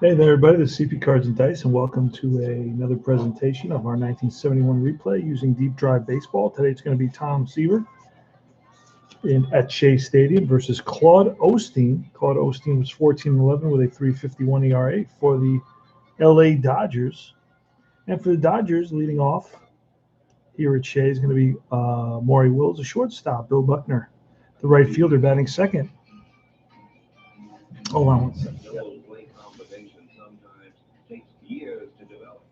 Hey there, everybody. This is CP Cards and Dice, and welcome to another presentation of our 1971 replay using Deep Drive Baseball. Today it's going to be Tom Seaver at Shea Stadium versus Claude Osteen. Claude Osteen was 14-11 with a 3.51 ERA for the LA Dodgers. And for the Dodgers, leading off here at Shea is going to be Maury Wills, a shortstop. Bill Buckner, the right fielder, batting second. Hold on one second. Play combination sometimes takes years to develop.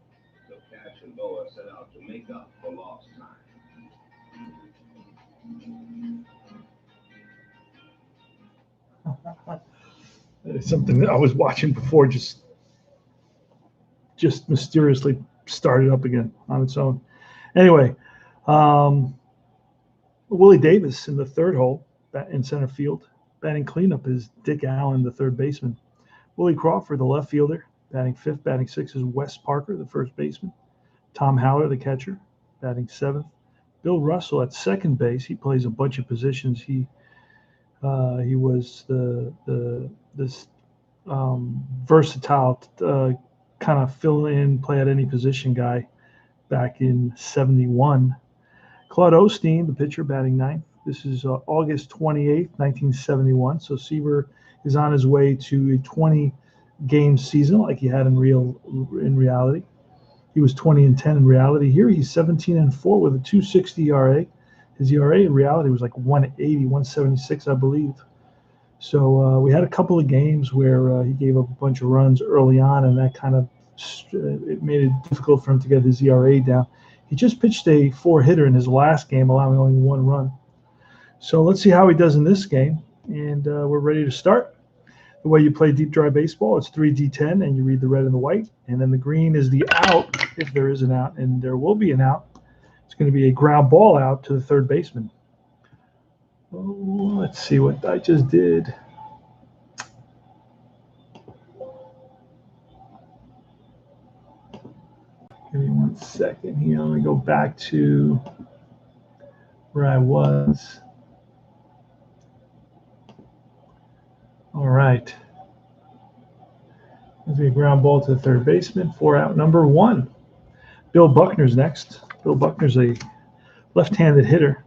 So Cash and Boa set out to make up for lost time. Something that I was watching before just mysteriously started up again on its own. Anyway, Willie Davis in the third hole in center field. Batting cleanup is Dick Allen, the third baseman. Willie Crawford, the left fielder. Batting fifth. Batting sixth is Wes Parker, the first baseman. Tom Howler, the catcher, batting seventh. Bill Russell at second base. He plays a bunch of positions. He was this versatile kind of fill in, play at any position guy back in '71. Claude Osteen, the pitcher, batting ninth. This is August 28th, 1971. So Seaver is on his way to a 20-game season like he had in reality. He was 20-10 in reality. Here he's 17-4 with a 2.60 ERA. His ERA in reality was like 180, 176, I believe. So we had a couple of games where he gave up a bunch of runs early on, and that kind of it made it difficult for him to get his ERA down. He just pitched a four-hitter in his last game, allowing only one run. So let's see how he does in this game, and we're ready to start. The way you play Deep Dry Baseball, it's 3D10, and you read the red and the white, and then the green is the out, if there is an out, and there will be an out. It's going to be a ground ball out to the third baseman. Oh, let's see what I just did. Give me 1 second here. Let me go back to where I was. All right. There's a ground ball to the third baseman. 4 out, number 1. Bill Buckner's next. Bill Buckner's a left-handed hitter.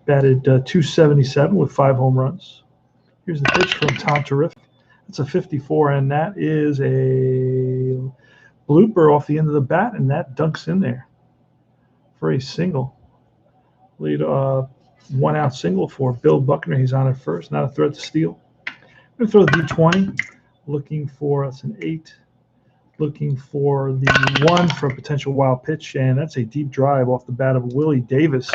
Batted .277 with 5 home runs. Here's the pitch from Tom Terrific. That's a 54, and that is a blooper off the end of the bat, and that dunks in there for a single. Lead 1 out single for Bill Buckner. He's on at first, not a threat to steal. I'm going to throw the D20, looking for an 8, looking for the 1 for a potential wild pitch, and that's a deep drive off the bat of Willie Davis.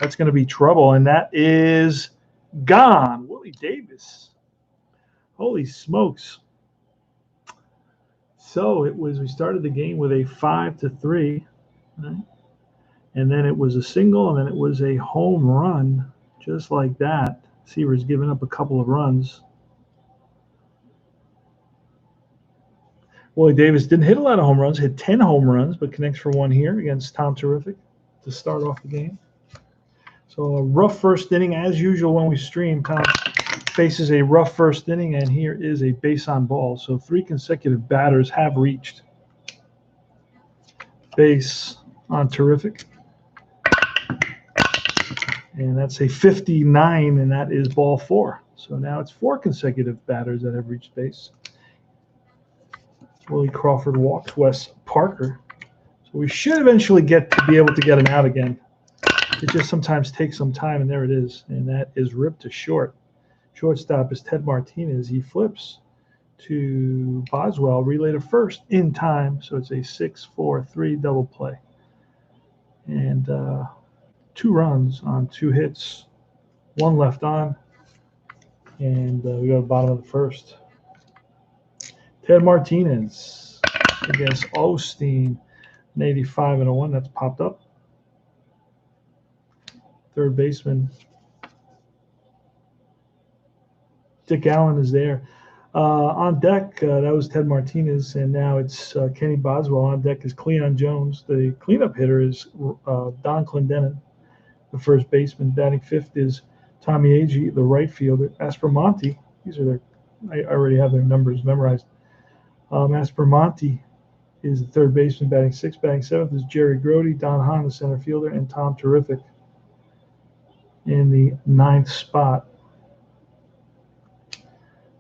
That's going to be trouble, and that is gone. Willie Davis. Holy smokes. So we started the game with a 5-3, right? And then it was a single, and then it was a home run, just like that. Seaver's given up a couple of runs. Willie Davis didn't hit a lot of home runs, hit 10 home runs, but connects for 1 here against Tom Terrific to start off the game. So a rough first inning, as usual when we stream. Tom faces a rough first inning, and here is a base on ball. So 3 consecutive batters have reached base on Terrific. And that's a 59, and that is ball 4. So now it's 4 consecutive batters that have reached base. Willie Crawford walks Wes Parker. So we should eventually be able to get an out again. It just sometimes takes some time, and there it is. And that is ripped to short. Shortstop is Ted Martinez. He flips to Boswell, relay to first in time. So it's a 6-4-3 double play. And 2 runs on 2 hits, 1 left on. And we go to the bottom of the first. Ted Martinez against Osteen, an 85 and a 1. That's popped up. Third baseman Dick Allen is there. On deck, that was Ted Martinez, and now it's Kenny Boswell. On deck is Cleon Jones. The cleanup hitter is Don Clendenin, the first baseman. Batting fifth is Tommy Agee, the right fielder. Aspromonte, these are I already have their numbers memorized. Aspermonte is the third baseman, batting sixth. Batting seventh is Jerry Grody, Don Hahn, the center fielder, and Tom Terrific in the ninth spot.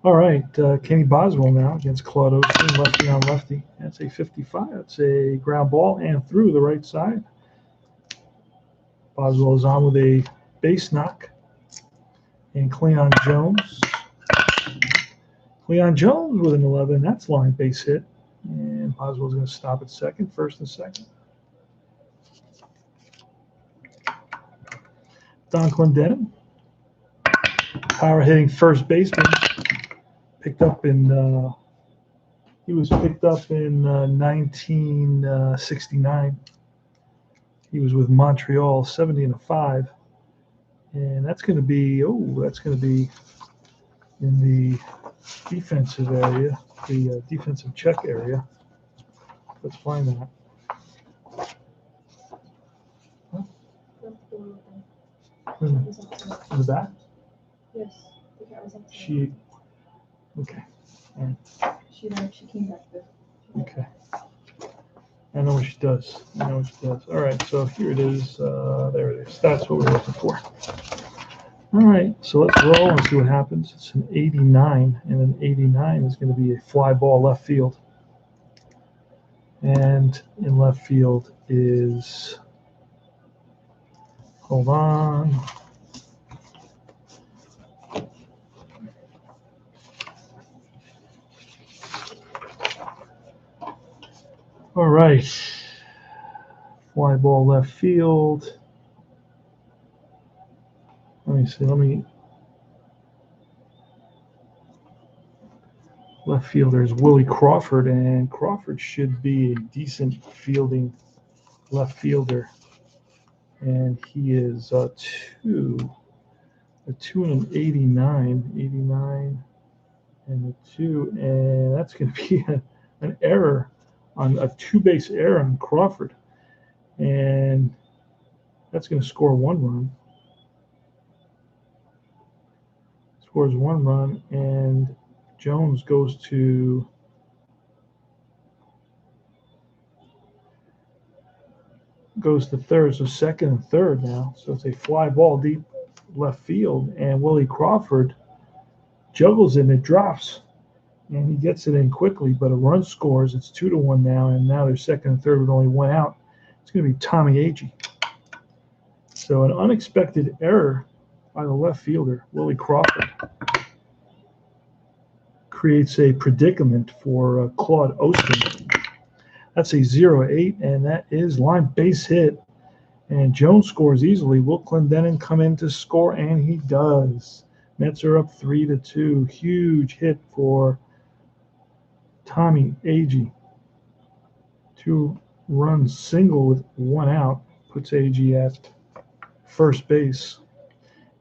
All right, Kenny Boswell now against Claude Osteen, lefty on lefty. That's a 55. That's a ground ball and through the right side. Boswell is on with a base knock. And Cleon Jones. Cleon Jones with an 11. That's line base hit. And Boswell's going to stop at second, first and second. Don Clendenin, power hitting first baseman, picked up in. He was picked up in 1969. He was with Montreal, 70-5, and that's going to be. That's going to be in the defensive area, the defensive check area. Let's find that. In the back? Yes, the cat was outside. She. Okay. All right. She came back there. Okay. I know what she does. All right. So here it is. There it is. That's what we're looking for. All right. So let's roll and see what happens. It's an 89, and an 89 is going to be a fly ball left field. And in left field is. Hold on. All right. Fly ball left field. Let me see. Left fielder is Willie Crawford, and Crawford should be a decent fielding left fielder. And he is a 2 and an 89, and a 2, and that's going to be an error on a two-base error on Crawford, and that's going to score 1 run. Scores 1 run, and Jones goes to third, so second and third now. So it's a fly ball deep left field, and Willie Crawford juggles it, and it drops, and he gets it in quickly, but a run scores. It's 2-1 now, and now they're second and third with only 1 out. It's going to be Tommy Agee. So an unexpected error by the left fielder, Willie Crawford, creates a predicament for Claude Osteen. That's a 0-8, and that is line base hit. And Jones scores easily. Will Clendenin come in to score? And he does. Mets are up 3-2. Huge hit for Tommy Agee. 2-run single with 1 out puts Agee at first base.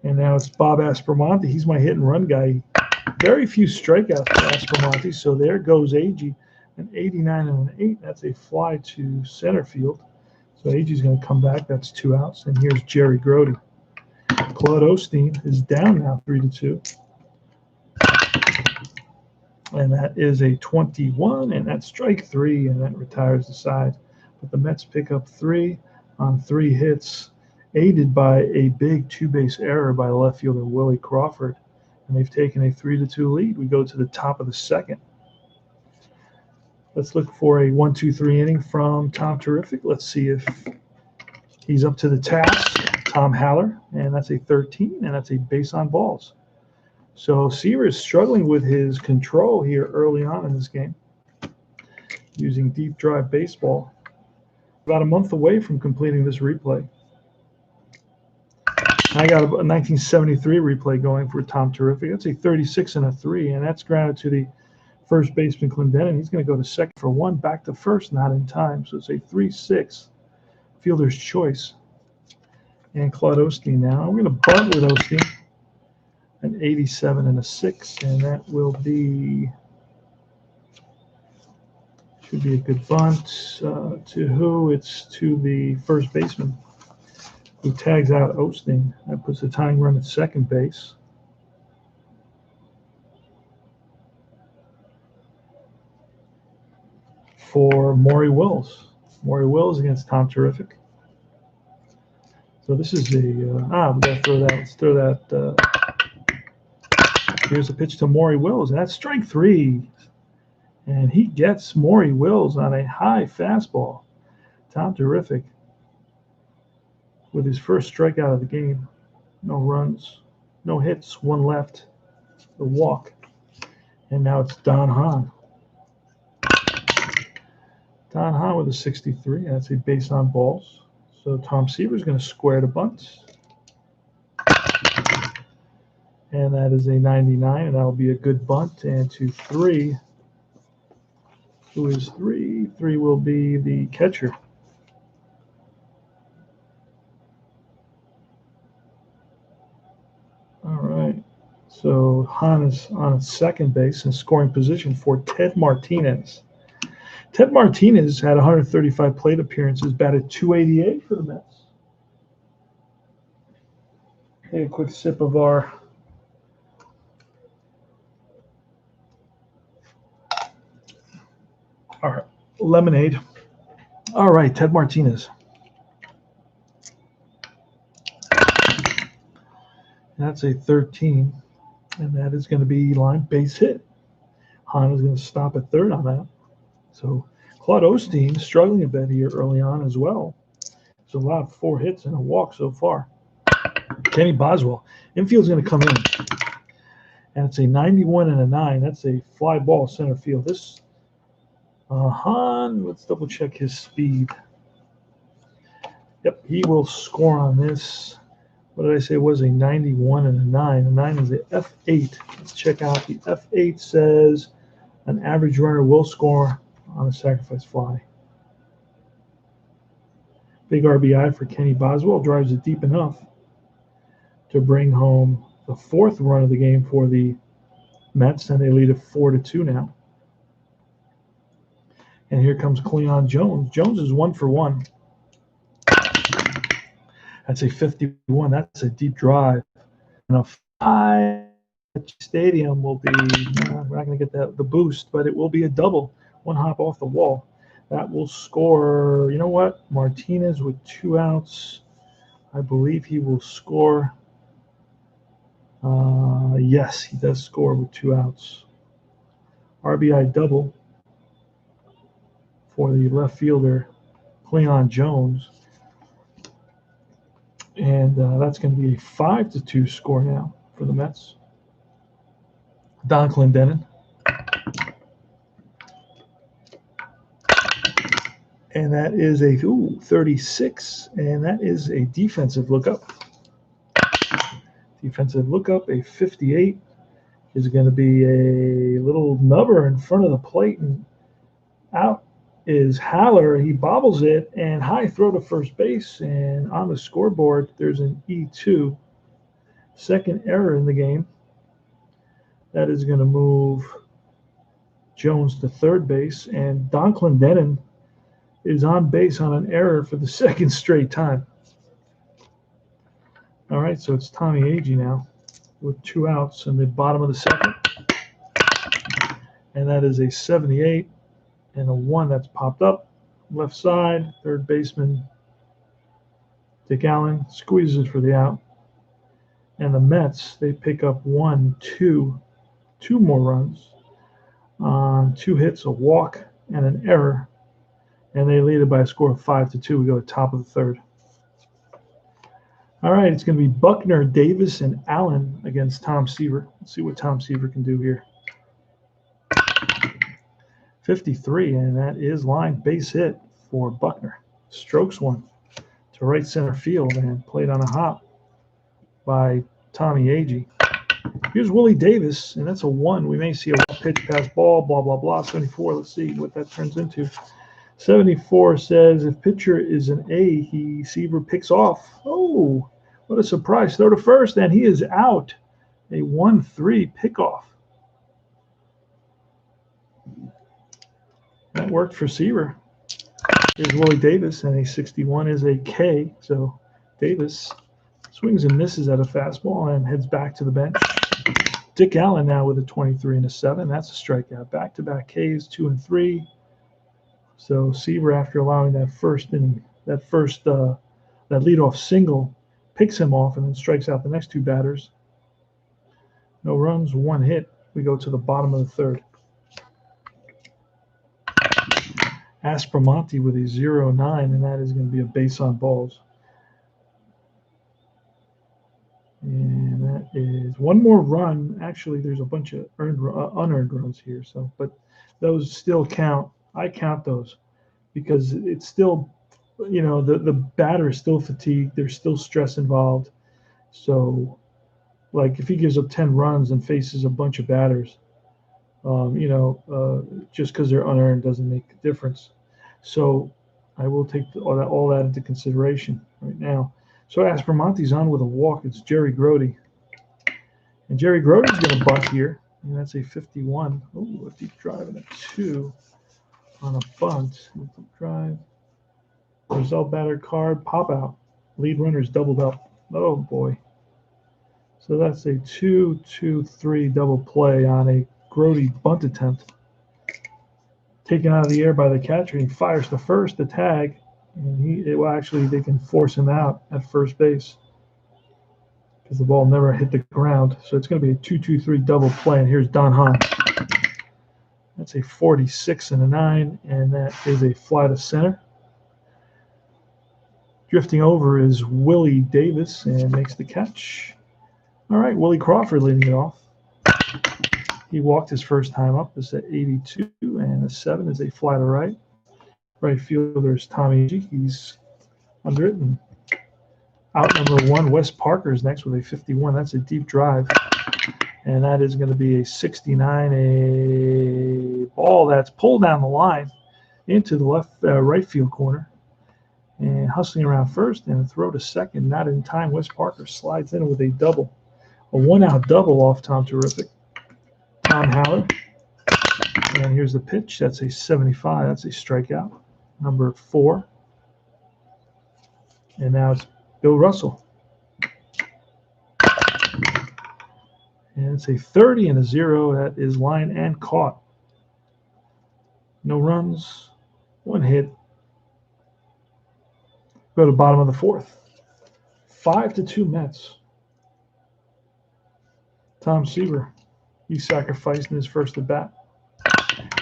And now it's Bob Aspermonte. He's my hit and run guy. Very few strikeouts for Aspermonte. So there goes Agee. An 89 and an 8. That's a fly to center field. So Agee's going to come back. That's 2 outs. And here's Jerry Grody. Claude Osteen is down now 3-2. And that is a 21, and that's strike 3, and that retires the side. But the Mets pick up 3 on 3 hits, aided by a big two-base error by the left fielder Willie Crawford. And they've taken a 3-2 lead. We go to the top of the second. Let's look for a 1-2-3 inning from Tom Terrific. Let's see if he's up to the task. Tom Haller, and that's a 13, and that's a base on balls. So Seaver is struggling with his control here early on in this game, using deep drive baseball. About a month away from completing this replay. I got a 1973 replay going for Tom Terrific. That's a 36 and a 3, and that's grounded to the first baseman Clendenin. He's going to go to second for 1, back to first, not in time. So it's a 3-6 fielder's choice. And Claude Osteen now. We're going to bunt with Osteen. An 87 and a 6, and that will be, should be a good bunt. To who? It's to the first baseman, who tags out Osteen. That puts the tying run at second base. for Maury Wills. Maury Wills against Tom Terrific. So this is a we gotta throw that. Let's throw that. Here's a pitch to Maury Wills, and that's strike 3. And he gets Maury Wills on a high fastball. Tom Terrific with his first strikeout of the game. No runs, no hits, 1 left, the walk. And now it's Don Hahn. Don Hahn with a 63, and that's a base on balls. So Tom Seaver is going to square the bunt. And that is a 99, and that'll be a good bunt. And to 3, who is 3? 3 will be the catcher. All right. So Hahn is on second base in scoring position for Ted Martinez. Ted Martinez had 135 plate appearances, batted .288 for the Mets. Take a quick sip of our lemonade. All right, Ted Martinez. That's a 13, and that is going to be line base hit. Hahn is going to stop at third on that. So Claude Osteen struggling a bit here early on as well. So a lot of 4 hits and a walk so far. Kenny Boswell. Infield's going to come in. And it's a 91 and a 9. That's a fly ball center field. This Hahn, let's double check his speed. Yep, he will score on this. What did I say? It was a 91 and a 9. A 9 is a F8. Let's check out. The F8 says an average runner will score on a sacrifice fly. Big RBI for Kenny Boswell. Drives it deep enough to bring home the 4th run of the game for the Mets, and they lead it 4-2 now. And here comes Cleon Jones. Jones is 1 for 1. That's a 51. That's a deep drive. And a 5 stadium will be, we're not going to get the boost, but it will be a double. 1 hop off the wall. That will score, you know what? Martinez with 2 outs. I believe he will score. Yes, he does score with 2 outs. RBI double for the left fielder, Cleon Jones. And that's going to be a 5-2 score now for the Mets. Don Clendenin. And that is a 36, and that is a defensive lookup. Defensive lookup, a 58 is going to be a little nubber in front of the plate, and out is Haller. He bobbles it, and high throw to first base, and on the scoreboard there's an E2. Second error in the game. That is going to move Jones to third base, and Don Clendenin is on base on an error for the 2nd straight time. All right, so it's Tommy Agee now with 2 outs in the bottom of the 2nd. And that is a 78 and a 1 that's popped up. Left side, third baseman Dick Allen squeezes it for the out. And the Mets, they pick up 2 more runs on 2 hits, a walk, and an error. And they lead it by a score of 5-2. We go to top of the 3rd. All right, it's going to be Buckner, Davis, and Allen against Tom Seaver. Let's see what Tom Seaver can do here. 53, and that is line base hit for Buckner. Strokes one to right center field and played on a hop by Tommy Agee. Here's Willie Davis, and that's a 1. We may see a pitch pass ball, blah, blah, blah. 74, let's see what that turns into. 74 says if pitcher is an A, Seaver picks off. Oh, what a surprise. Throw to first, and he is out. A 1-3 pickoff. That worked for Seaver. Here's Willie Davis, and a 61 is a K. So Davis swings and misses at a fastball and heads back to the bench. Dick Allen now with a 23 and a 7. That's a strikeout. Back-to-back Ks, 2 and 3. So Seaver, after allowing that first inning, that leadoff single, picks him off and then strikes out the next two batters. No runs, one hit. We go to the bottom of the third. Aspromonte with a 0-9, and that is going to be a base on balls. And that is one more run. Actually, there's a bunch of unearned runs here. So, but those still count. I count those because it's still, the batter is still fatigued. There's still stress involved. So, like if he gives up 10 runs and faces a bunch of batters, just because they're unearned doesn't make a difference. So I will take all that into consideration right now. So Aspromonte's on with a walk. It's Jerry Grody. And Jerry Grody's going to bunt here. And that's a 51. Oh, a deep drive and a 2 on a bunt. Deep drive. Result batter card. Pop out. Lead runner's doubled up. Oh, boy. So that's a 2-2-3 double play on a Grody bunt attempt. Taken out of the air by the catcher. He fires the first, the tag. And actually, they can force him out at first base because the ball never hit the ground. So it's going to be a 2-2-3 double play. And here's Don Hahn. That's a 46 and a 9, and that is a fly to center. Drifting over is Willie Davis and makes the catch. All right, Willie Crawford leading it off. He walked his first time up. It's at 82, and a 7 is a fly to right. Right fielder is Tommy G. He's under it. And out number 1, Wes Parker is next with a 51. That's a deep drive. And that is going to be a 69, a ball that's pulled down the line into the right field corner. And hustling around first and a throw to second. Not in time. Wes Parker slides in with a double. A 1-out double off Tom Terrific. Tom Haller. And here's the pitch. That's a 75. That's a strikeout. Number 4. And now it's Bill Russell. And it's a 30 and a 0. That is line and caught. No runs. 1 hit. Go to bottom of the 4th. 5-2 Mets. Tom Seaver. He sacrificed in his first at bat.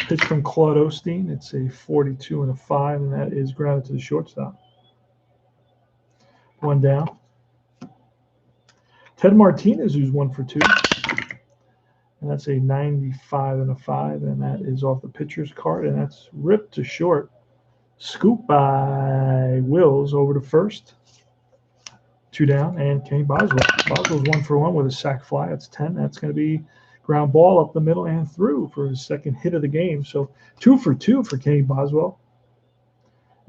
Pitch from Claude Osteen. It's a 42 and a 5, and that is grounded to the shortstop. 1 down. Ted Martinez, who's 1 for 2. And that's a 95 and a 5, and that is off the pitcher's card, and that's ripped to short. Scoop by Wills over to first. 2 down, and Kenny Boswell. Boswell's 1 for 1 with a sac fly. That's 10. That's going to be ground ball up the middle and through for his second hit of the game. So 2 for 2 for Kenny Boswell.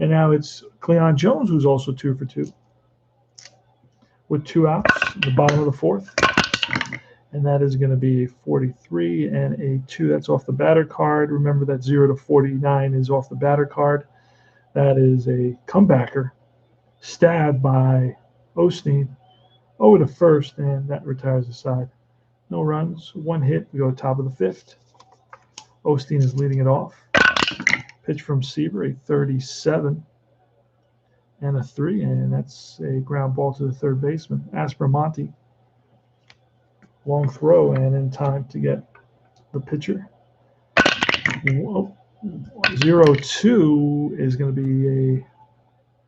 And now it's Cleon Jones, who's also 2 for 2. With 2 outs at the bottom of the 4th. And that is going to be 43 and a 2. That's off the batter card. Remember that 0 to 49 is off the batter card. That is a comebacker. Stabbed by Osteen over to first, and that retires the side. No runs, 1 hit. We go top of the 5th. Osteen is leading it off. Pitch from Seaver, a 37 and a 3, and that's a ground ball to the third baseman. Aspromonte. Long throw and in time to get the pitcher. 0-2 is going to be a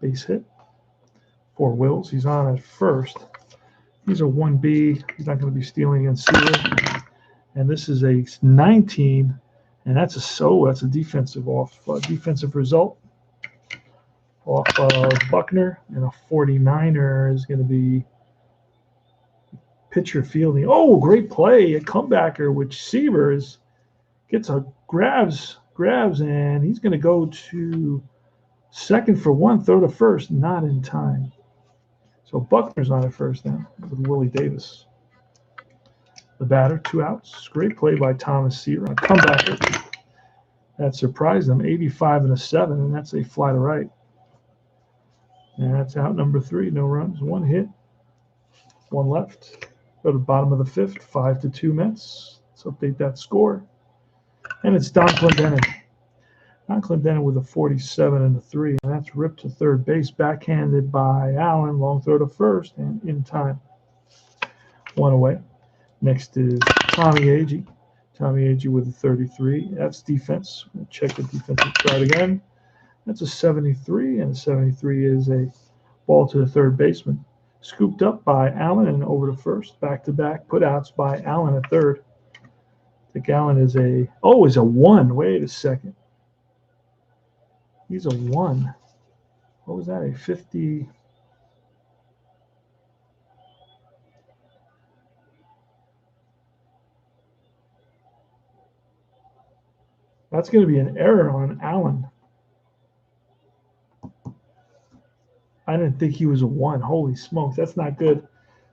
base hit for Wills. He's on at first. He's a 1B. He's not going to be stealing against Seaver. And this is a 19, and that's a defensive result off Buckner, and a 49er is going to be pitcher fielding. Oh, great play, a comebacker, which Seaver grabs, and he's going to go to second for 1, throw to first, not in time. So Buckner's on at first now with Willie Davis. The batter, 2 outs. Great play by Thomas Seaver, a comebacker. That surprised them, 85 and a 7, and that's a fly to right. And that's out number 3, no runs, 1 hit, 1 left. Go to the bottom of the 5th, 5-2 Mets. Let's update that score. And it's Don Clendenin. John Clendenin with a 47 and a 3, and that's ripped to third base, backhanded by Allen. Long throw to first, and in time. 1 away. Next is Tommy Agee. Tommy Agee with a 33. That's defense. We'll check the defensive chart again. That's a 73, and a 73 is a ball to the third baseman. Scooped up by Allen and over to first. Back-to-back putouts by Allen at third. I think Allen is a 1. Wait a second. He's a 1. What was that? A 50. That's going to be an error on Allen. I didn't think he was a 1. Holy smokes, that's not good.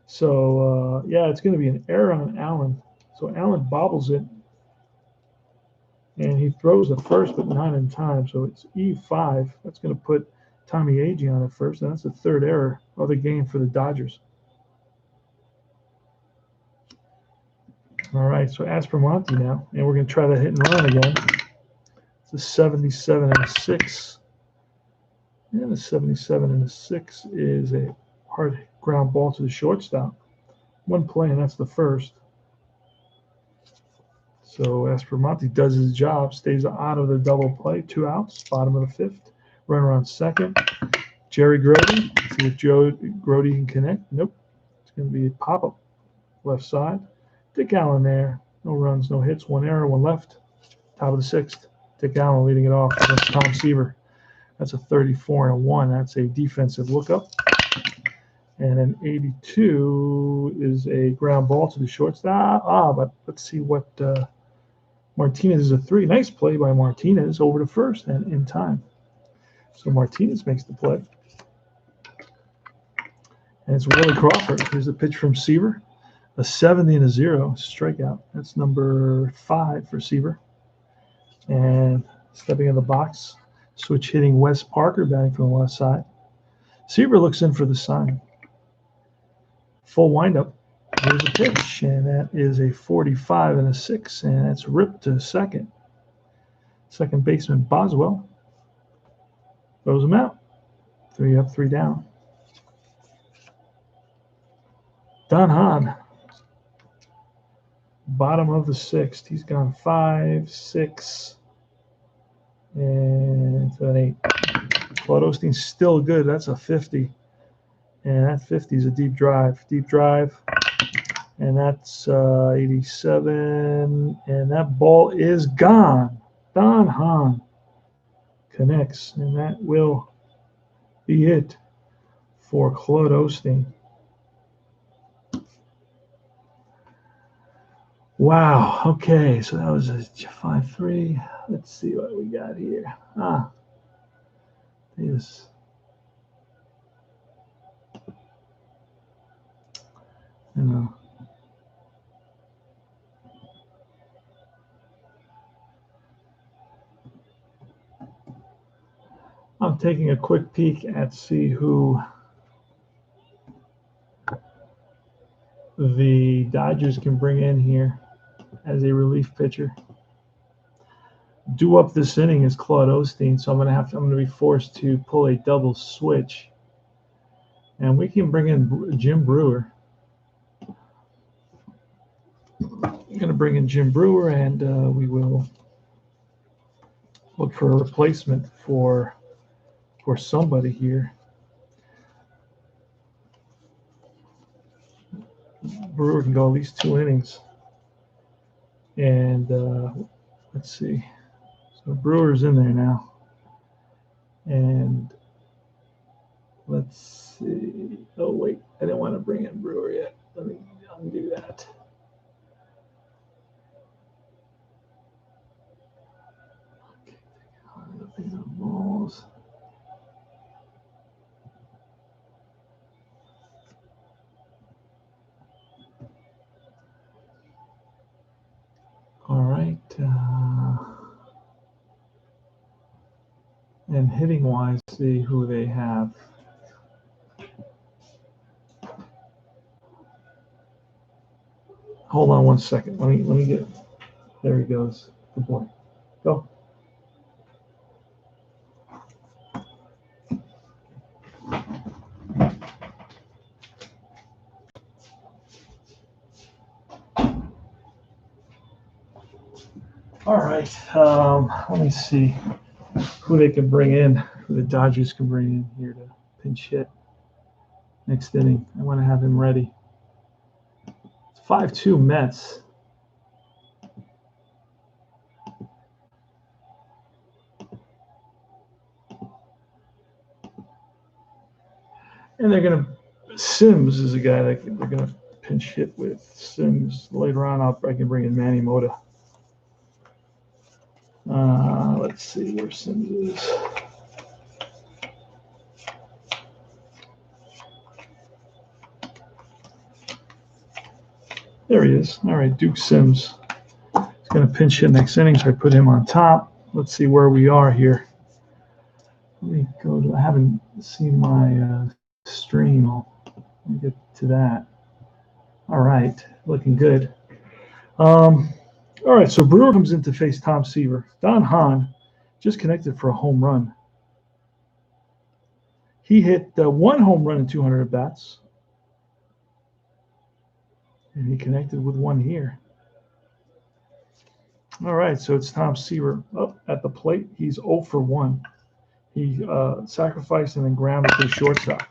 So, yeah, it's going to be an error on Allen. So Allen bobbles it, and he throws the first, but not in time. So it's E5. That's going to put Tommy Agee on at first, and that's the third error of the game for the Dodgers. All right, so Aspromonte now, and we're going to try that hit and run again. It's a 77 and a 6. And a 77 and a 6 is a hard ground ball to the shortstop. 1 play, and that's the first. So Aspromonte does his job, stays out of the double play. 2 outs, bottom of the 5th. Runner on second. Jerry Grody. See if Grody can connect. Nope. It's going to be a pop-up left side. Dick Allen there. No runs, no hits, 1 error, 1 left. Top of the 6th. Dick Allen leading it off against Tom Seaver. That's a 34 and a 1. That's a defensive lookup. And an 82 is a ground ball to the shortstop. But let's see what Martinez is a 3. Nice play by Martinez over to first and in time. So Martinez makes the play. And it's Willie Crawford. Here's a pitch from Seaver. A 70 and a 0 strikeout. That's number 5 for Seaver. And stepping in the box, switch hitting Wes Parker, batting from the left side. Seaver looks in for the sign. Full windup. Here's a pitch, and that is a 45 and a 6, and that's ripped to second. Second baseman Boswell throws him out. 3 up, 3 down. Don Hahn, bottom of the 6th. He's gone 5, 6, and an 8. Claude Osteen's still good. That's a 50. And that 50 is a deep drive. Deep drive. And that's 87. And that ball is gone. Don Hahn connects. And that will be it for Claude Osteen. Wow. Okay. So that was a 5-3. Let's see what we got here. This. You know. I'm taking a quick peek at see who the Dodgers can bring in here as a relief pitcher. Due up this inning is Claude Osteen, so I'm going to be forced to pull a double switch, and we can bring in Jim Brewer. I'm going to bring in Jim Brewer, and we will look for a replacement for somebody here. Brewer can go at least 2 innings, and let's see. So Brewer's in there now, and let's see. Oh wait, I didn't want to bring in Brewer yet. Let me undo that. Okay, the balls. All right. And hitting wise, see who they have. Hold on 1 second. Let me get. There he goes. Good boy. Go. All right. Let me see who they can bring in, who the Dodgers can bring in here to pinch hit next inning. I want to have him ready. It's 5-2 Mets. And they're going to, Sims is a guy that they're going to pinch hit with. Sims, later on, I can bring in Manny Mota. Let's see where Sims is. There he is. All right, Duke Sims. He's going to pinch hit next inning, so I put him on top. Let's see where we are here. Let me go to, I haven't seen my stream. Let me get to that. All right, looking good. All right, so Brewer comes in to face Tom Seaver. Don Hahn just connected for a home run. He hit one home run in 200 at bats, and he connected with one here. All right, so it's Tom Seaver up at the plate. He's 0 for 1. He sacrificed and then grounded to the shortstop.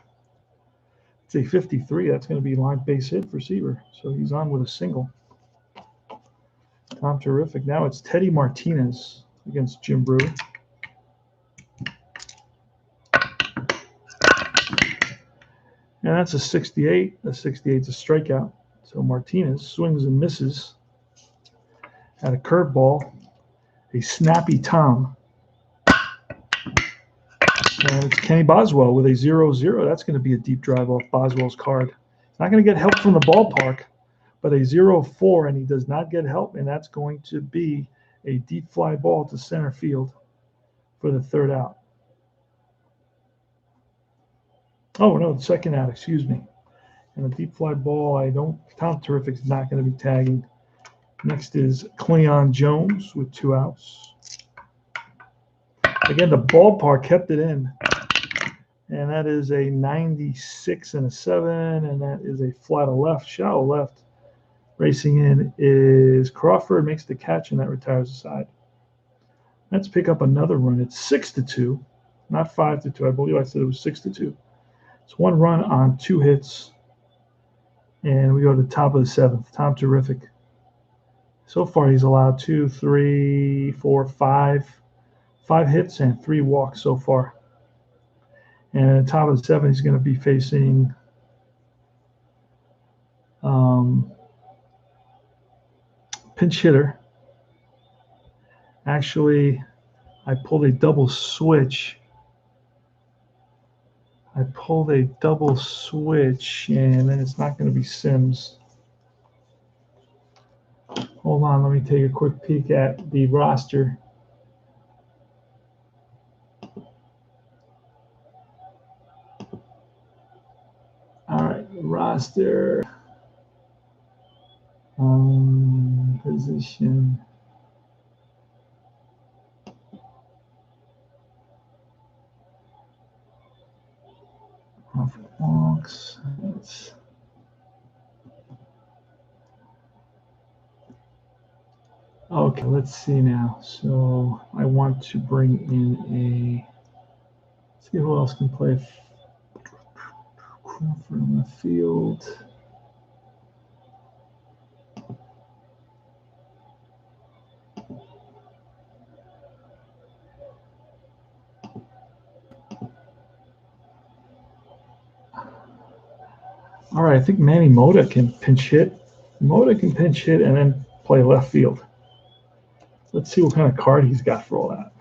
It's a 53. That's going to be line base hit for Seaver. So he's on with a single. Tom terrific. Now it's Teddy Martinez against Jim Brewer. And that's a 68. A 68 is a strikeout. So Martinez swings and misses at a curveball. A snappy Tom. And it's Kenny Boswell with a 0-0. That's going to be a deep drive off Boswell's card. He's not going to get help from the ballpark, but a 0-4, and he does not get help, and that's going to be a deep fly ball to center field for the third out. Oh, no, the second out, excuse me. And a deep fly ball, Tom Terrific's not going to be tagging. Next is Cleon Jones with 2 outs. Again, the ballpark kept it in. And that is a 96 and a 7, and that is a fly to left, shallow left. Racing in is Crawford, makes the catch, and that retires the side. Let's pick up another run. It's 6-2, not 5-2. I believe I said it was 6-2. It's 1 run on 2 hits, and we go to the top of the 7th. Tom Terrific. So far, he's allowed 2, 3, 4, 5 hits and 3 walks so far. And at the top of the 7th, he's going to be facing pinch hitter. Actually, I pulled a double switch. And then it's not going to be Sims. Hold on, let me take a quick peek at the roster. All right, roster. Position. Off walks. Okay, let's see now. So I want to bring in let's see who else can play from the field. All right, I think Manny Mota can pinch hit. Mota can pinch hit and then play left field. Let's see what kind of card he's got for all that.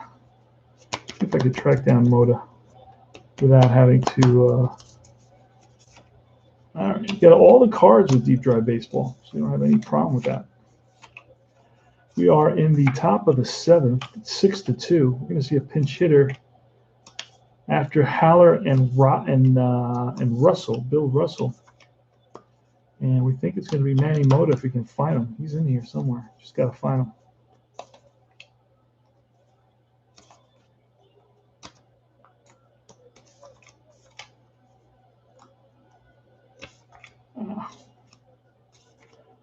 See if I could track down Mota without having to. All right, you got all the cards with Deep Drive Baseball, so you don't have any problem with that. We are in the top of the 7th, 6-2. We're going to see a pinch hitter after Haller and Russell, Bill Russell. And we think it's going to be Manny Mota if we can find him. He's in here somewhere. Just got to find him.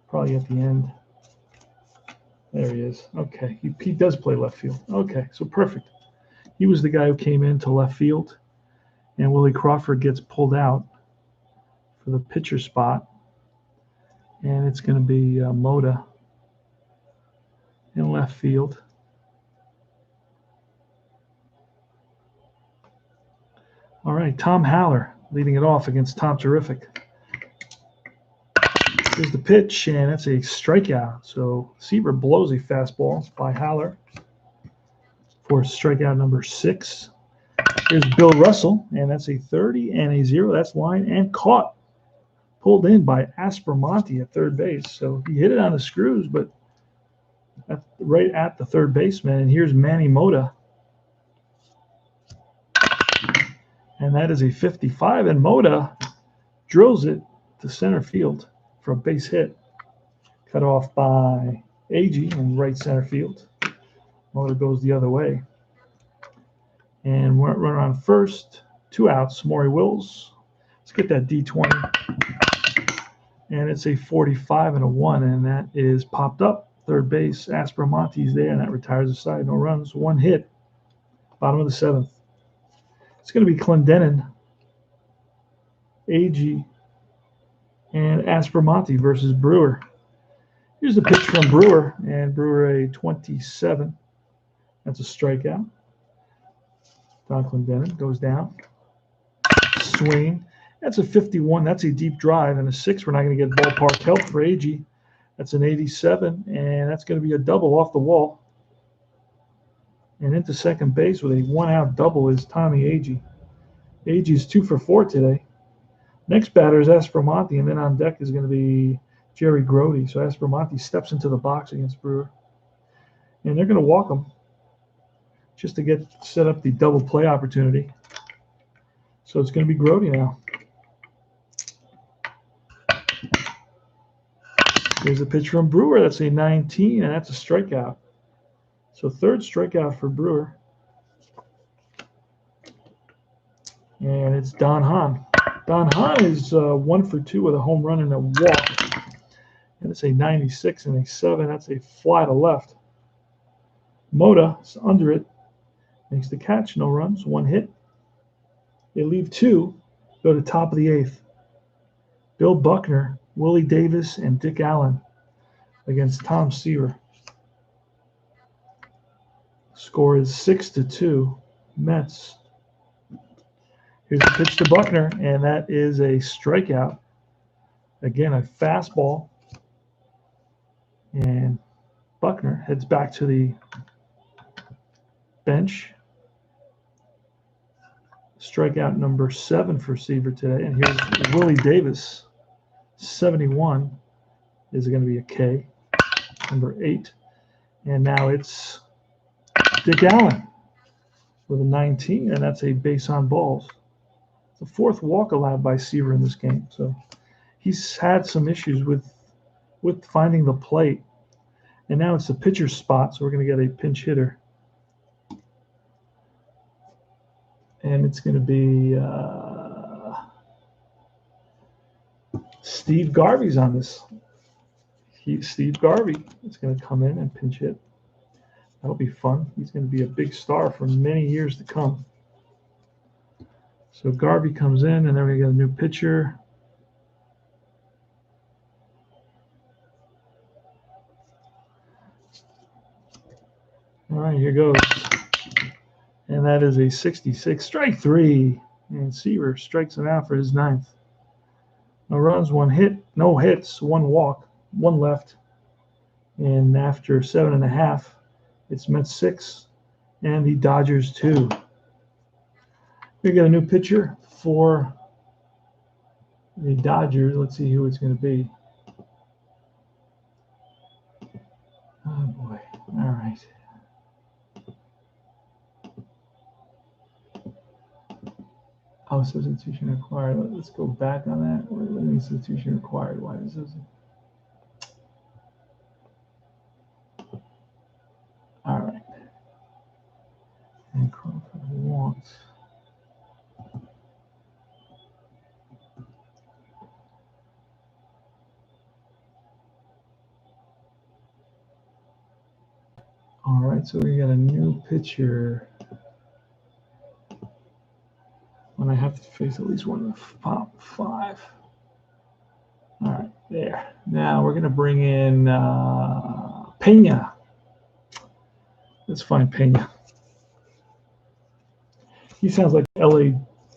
Probably at the end. There he is. Okay, he does play left field. Okay, so perfect. He was the guy who came into left field, and Willie Crawford gets pulled out for the pitcher spot, and it's going to be Moda in left field. All right, Tom Haller leading it off against Tom Terrific. Here's the pitch, and that's a strikeout. So Seaver blows a fastball by Haller for strikeout number 6. Here's Bill Russell, and that's a 30 and a 0. That's line and caught. Pulled in by Aspromonte at third base. So he hit it on the screws, but right at the third baseman. And here's Manny Mota. And that is a 55. And Mota drills it to center field for a base hit. Cut off by Agee in right center field. Mota goes the other way. And we're running on first. 2 outs. Maury Wills. Let's get that D20. And it's a 45 and a 1, and that is popped up. Third base, Aspromonte's there, and that retires the side. No runs, 1 hit. Bottom of the 7th. It's going to be Clendenin, Agee, and Aspromonte versus Brewer. Here's the pitch from Brewer, and Brewer a 27. That's a strikeout. Don Clendenin goes down. Swing. That's a 51. That's a deep drive. And a 6, we're not going to get ballpark help for Agee. That's an 87, and that's going to be a double off the wall. And into second base with a 1-out double is Tommy Agee. Agee's 2 for 4 today. Next batter is Aspromonte, and then on deck is going to be Jerry Grody. So Aspromonte steps into the box against Brewer. And they're going to walk him just to get set up the double play opportunity. So it's going to be Grody now. Here's a pitch from Brewer. That's a 19, and that's a strikeout. So third strikeout for Brewer. And it's Don Hahn. Don Hahn is 1 for 2 with a home run and a walk. And it's a 96 and a 7. That's a fly to left. Mota is under it. Makes the catch. No runs. 1 hit. They leave 2. Go to top of the 8th. Bill Buckner, Willie Davis, and Dick Allen against Tom Seaver. Score is 6-2. Mets. Here's the pitch to Buckner, and that is a strikeout. Again, a fastball. And Buckner heads back to the bench. Strikeout number 7 for Seaver today. And here's Willie Davis. 71 is going to be a K. Number 8. And now it's Dick Allen with a 19, and that's a base on balls. The 4th walk allowed by Seaver in this game. So he's had some issues with finding the plate. And now it's the pitcher's spot, so we're going to get a pinch hitter. And it's going to be Steve Garvey's on this. Steve Garvey is going to come in and pinch hit. That'll be fun. He's going to be a big star for many years to come. So Garvey comes in, and then we're going to get a new pitcher. All right, here goes. And that is a 66. Strike 3. And Seaver strikes him out for his 9th. No runs, 1 hit. No hits, 1 walk, 1 left. And after 7.5, it's Mets 6 and the Dodgers 2. We get a new pitcher for the Dodgers. Let's see who it's going to be. Oh, boy. All right. Oh, substitution required. Let's go back on that. Limiting substitution required. Why does this? All right. And Crawford walks. All right, so we got a new pitcher. And I have to face at least one of the top 5. All right, there. Now we're going to bring in Pena. Let's find Pena. He sounds like LA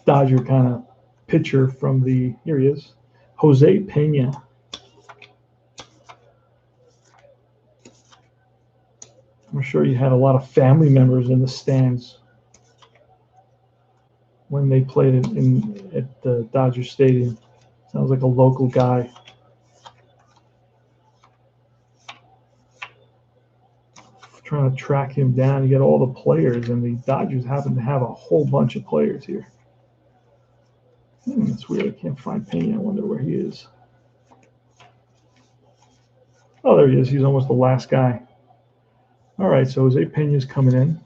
Dodger kind of pitcher from the, here he is, Jose Pena. I'm sure you had a lot of family members in the stands when they played at the Dodger Stadium. Sounds like a local guy. Trying to track him down to get all the players, and the Dodgers happen to have a whole bunch of players here. It's weird. I can't find Pena. I wonder where he is. Oh, there he is. He's almost the last guy. All right, so Jose Pena's coming in.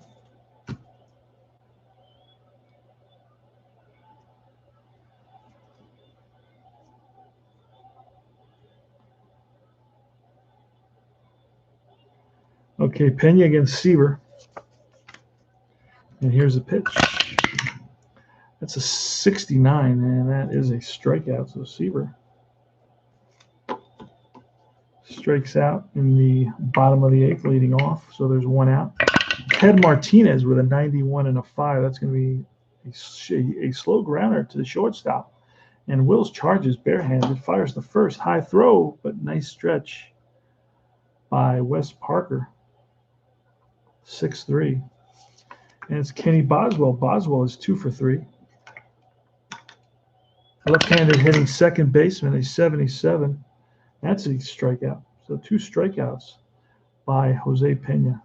Okay, Pena against Seaver. And here's the pitch. That's a 69, and that is a strikeout. So Seaver strikes out in the bottom of the 8th, leading off. So there's 1 out. Ted Martinez with a 91 and a 5. That's going to be a slow grounder to the shortstop. And Wills charges barehanded, fires the first. High throw, but nice stretch by Wes Parker. 6-3. And it's Kenny Boswell. Boswell is 2 for 3. Left-handed hitting second baseman, a 77. That's a strikeout. So 2 strikeouts by Jose Pena.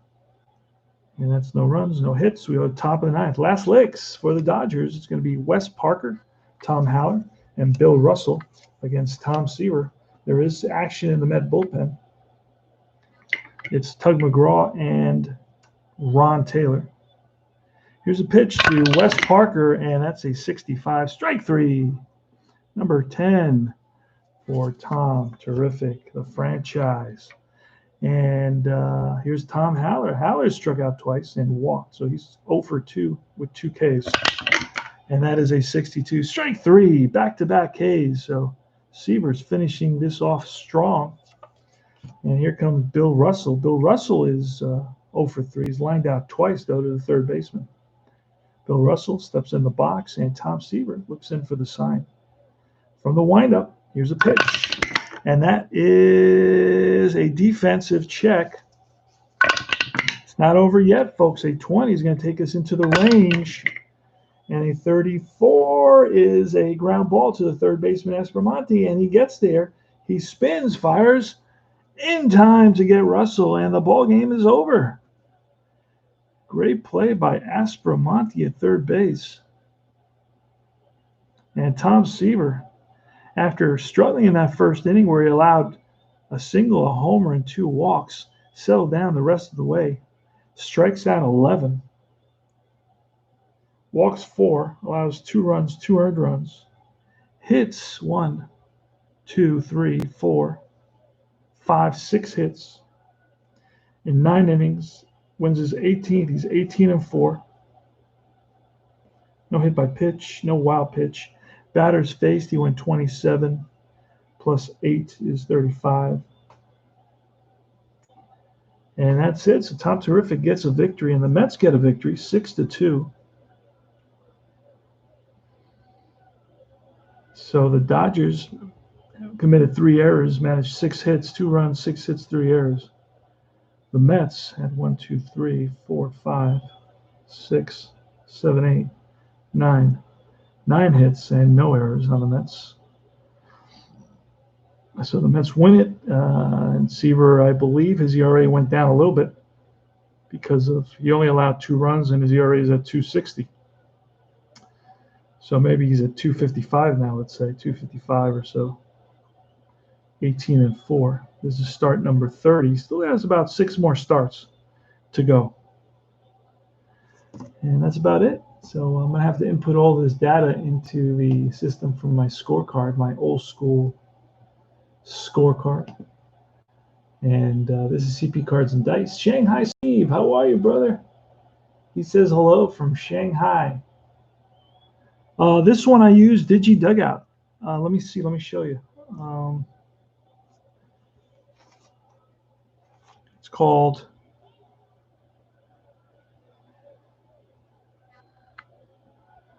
And that's no runs, no hits. We go top of the 9th. Last licks for the Dodgers. It's going to be Wes Parker, Tom Haller, and Bill Russell against Tom Seaver. There is action in the Met bullpen. It's Tug McGraw and Ron Taylor. Here's a pitch to Wes Parker, and that's a 65. Strike 3. Number 10 for Tom. Terrific. The franchise. And here's Tom Haller. Haller struck out twice and walked, so he's 0 for 2 with 2 Ks. And that is a 62. Strike 3. Back-to-back Ks. So Seaver's finishing this off strong. And here comes Bill Russell. Bill Russell is 0 for 3. He's lined out twice, though, to the third baseman. Bill Russell steps in the box, and Tom Seaver looks in for the sign. From the windup, here's a pitch. And that is a defensive check. It's not over yet, folks. A 20 is going to take us into the range. And a 34 is a ground ball to the third baseman, Aspromonte, and he gets there. He spins, fires in time to get Russell, and the ball game is over. Great play by Aspromonte at third base. And Tom Seaver, after struggling in that first inning where he allowed a single, a homer, and 2 walks, settled down the rest of the way, strikes out 11, walks 4, allows 2 runs, 2 earned runs, hits 1, 2, 3, 4, 5, 6 hits in 9 innings, wins his 18th. He's 18 and 4. No hit by pitch, no wild pitch. Batters faced, he went 27 plus 8 is 35. And that's it. So Tom Terrific gets a victory, and the Mets get a victory, 6-2. So the Dodgers committed 3 errors, managed 6 hits, 2 runs, 6 hits, 3 errors. The Mets had 1, 2, 3, 4, 5, 6, 7, 8, 9. 9 hits and no errors on the Mets. So the Mets win it. And Seaver, I believe, his ERA went down a little bit because he only allowed 2 runs, and his ERA is at 2.60. So maybe he's at 2.55 now, let's say, 2.55 or so. 18 and 4. This is start number 30. He still has about 6 more starts to go. And that's about it. So I'm going to have to input all this data into the system from my scorecard, my old school scorecard. And this is CP Cards and Dice. Shanghai Steve, how are you, brother? He says hello from Shanghai. This one I use Digi Dugout. Let me see. Let me show you. It's called.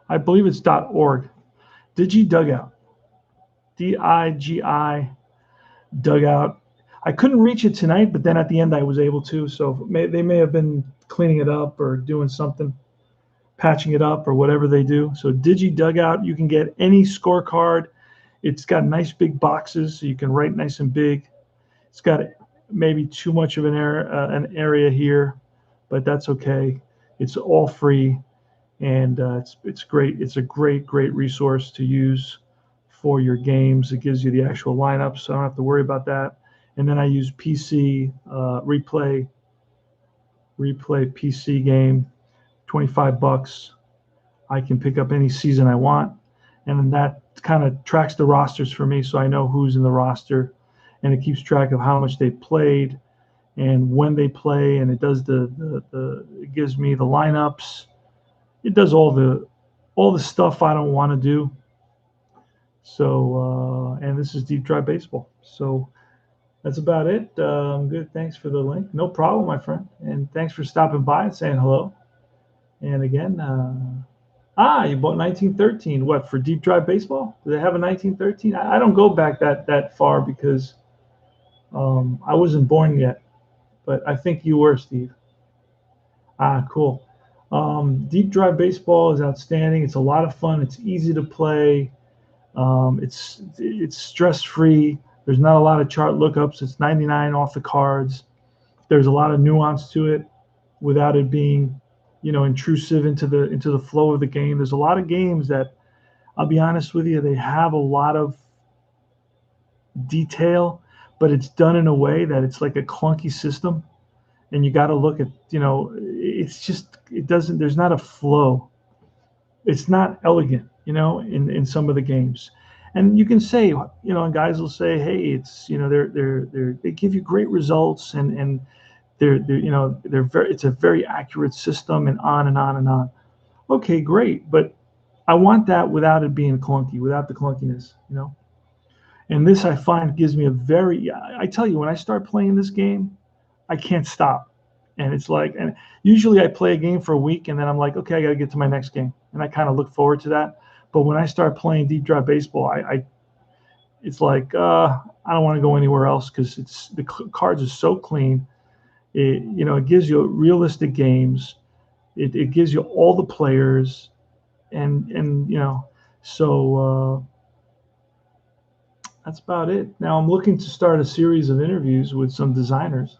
I believe it's .org. Digi Dugout. DIGI Dugout. I couldn't reach it tonight, but then at the end I was able to. So they may have been cleaning it up or doing something, patching it up or whatever they do. So Digi Dugout, you can get any scorecard. It's got nice big boxes, so you can write nice and big. It's got maybe too much of an area here, but that's okay. It's all free, and it's great. It's a great resource to use for your games. It gives you the actual lineup, so I don't have to worry about that. And then I use PC replay PC game, $25. I can pick up any season I want, and then that kind of tracks the rosters for me, so I know who's in the roster, and it keeps track of how much they played and when they play, and it does it gives me the lineups. It does all the stuff I don't want to do. So and this is Deep Drive Baseball. So that's about it. Good. Thanks for the link. No problem, my friend. And thanks for stopping by and saying hello. And again, you bought 1913. What, for Deep Drive Baseball? Do they have a 1913? I don't go back that far because I wasn't born yet. But I think you were, Steve. Cool. Deep Drive Baseball is outstanding. It's a lot of fun. It's easy to play. It's stress-free. There's not a lot of chart lookups. It's 99 off the cards. There's a lot of nuance to it without it being, intrusive into the flow of the game. There's a lot of games that, I'll be honest with you, they have a lot of detail, but it's done in a way that it's like a clunky system. And you got to look at, it's just, there's not a flow. It's not elegant, in some of the games. And you can say, and guys will say, hey, it's, they give you great results and it's a very accurate system and on and on and on. Okay, great. But I want that without it being clunky, without the clunkiness, And this I find gives me I tell you, when I start playing this game, I can't stop. And it's like, and usually I play a game for a week and then I'm like, okay, I got to get to my next game. And I kind of look forward to that. But when I start playing Deep Drive Baseball, it's like, I don't want to go anywhere else because the cards are so clean. It gives you realistic games. It gives you all the players and so that's about it. Now I'm looking to start a series of interviews with some designers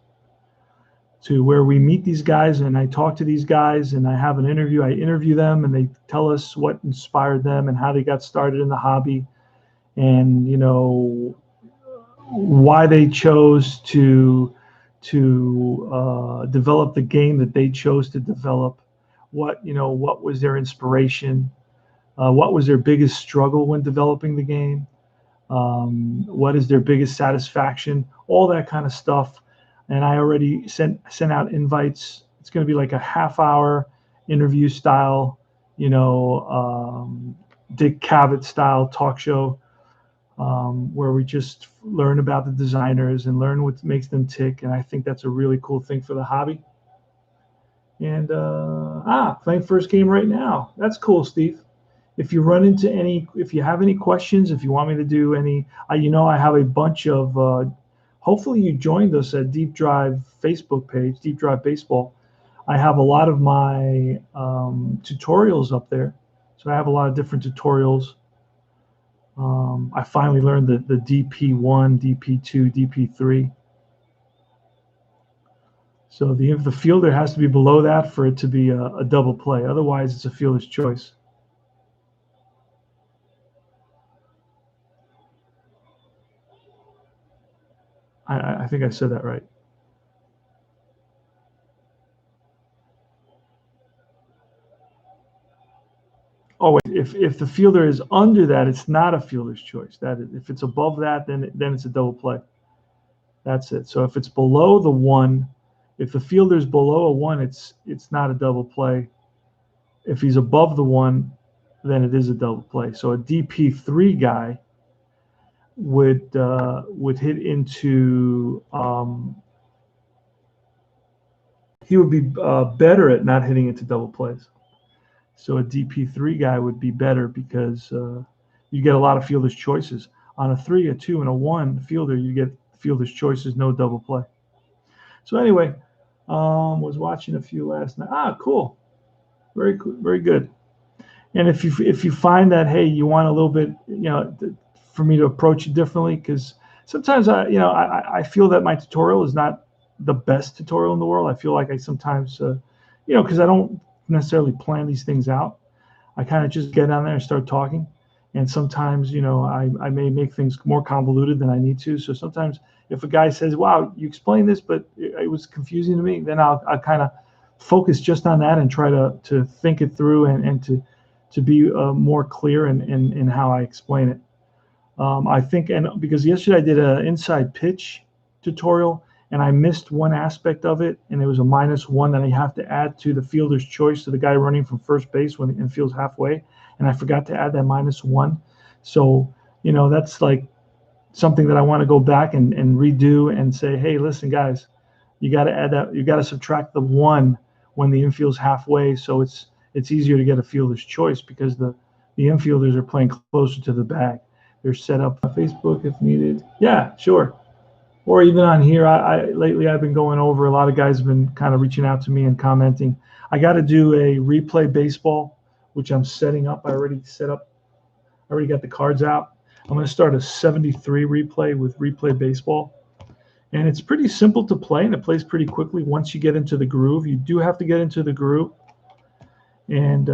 to where we meet these guys and I talk to these guys and I have an interview. I interview them and they tell us what inspired them and how they got started in the hobby and, why they chose to develop the game that they chose to develop. What was their inspiration? What was their biggest struggle when developing the game? What is their biggest satisfaction? All that kind of stuff. And I already sent out invites. It's going to be like a half-hour interview style, Dick Cavett style talk show, where we just learn about the designers and learn what makes them tick. And I think that's a really cool thing for the hobby. And playing first game right now. That's cool, Steve. If you run into if you have any questions, if you want me to do any, I have a bunch of. Hopefully you joined us at Deep Drive Facebook page, Deep Drive Baseball. I have a lot of my tutorials up there. So I have a lot of different tutorials. I finally learned the DP1, DP2, DP3. So the fielder has to be below that for it to be a double play. Otherwise, it's a fielder's choice. I think I said that right. Oh, wait, if the fielder is under that, it's not a fielder's choice. If it's above that, then it's a double play. That's it. So if it's below the 1, If the fielder's below a 1, it's not a double play. If he's above the 1, then it is a double play. So a DP3 guy would hit into he would be better at not hitting into double plays. So a DP3 guy would be better because you get a lot of fielder's choices. On a 3, a 2, and a 1 fielder, you get fielder's choices, no double play. So anyway, was watching a few last night. Cool. Very cool, very good. And if you find that, hey, you want a little bit, for me to approach it differently, because sometimes I feel that my tutorial is not the best tutorial in the world. I feel like I sometimes, because I don't necessarily plan these things out. I kind of just get on there and start talking. And sometimes, I may make things more convoluted than I need to. So sometimes if a guy says, wow, you explained this, but it was confusing to me, then I'll kind of focus just on that and try to think it through and to be more clear in how I explain it. I think, and because yesterday I did an inside pitch tutorial and I missed one aspect of it, and it was a -1 that I have to add to the fielder's choice to the guy running from first base when the infield's halfway, and I forgot to add that -1. So, that's like something that I want to go back and redo and say, hey, listen, guys, you got to add that. You got to subtract the 1 when the infield's halfway, so it's easier to get a fielder's choice because the infielders are playing closer to the bag. They're set up on Facebook if needed. Yeah, sure. Or even on here, lately I've been going over. A lot of guys have been kind of reaching out to me and commenting. I got to do a replay baseball, which I'm setting up. I already got the cards out. I'm going to start a 73 replay with replay baseball. And it's pretty simple to play, and it plays pretty quickly once you get into the groove. You do have to get into the groove. And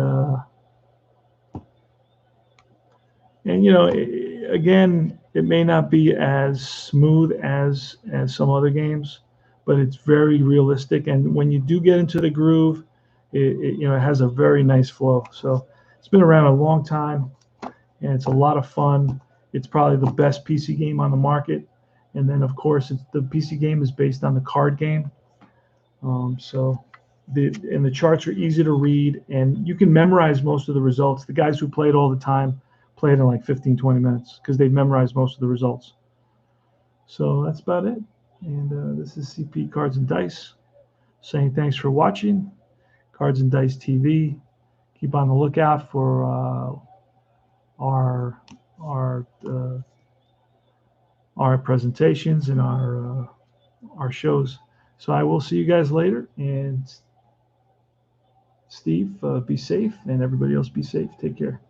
again, it may not be as smooth as some other games, but it's very realistic. And when you do get into the groove, it has a very nice flow. So it's been around a long time, and it's a lot of fun. It's probably the best PC game on the market. And then, of course, the PC game is based on the card game. So the charts are easy to read, and you can memorize most of the results. The guys who play it all the time play it in like 15, 20 minutes because they've memorized most of the results. So that's about it. And this is CP Cards and Dice saying thanks for watching. Cards and Dice TV. Keep on the lookout for our presentations and our shows. So I will see you guys later. And Steve, be safe, and everybody else be safe. Take care.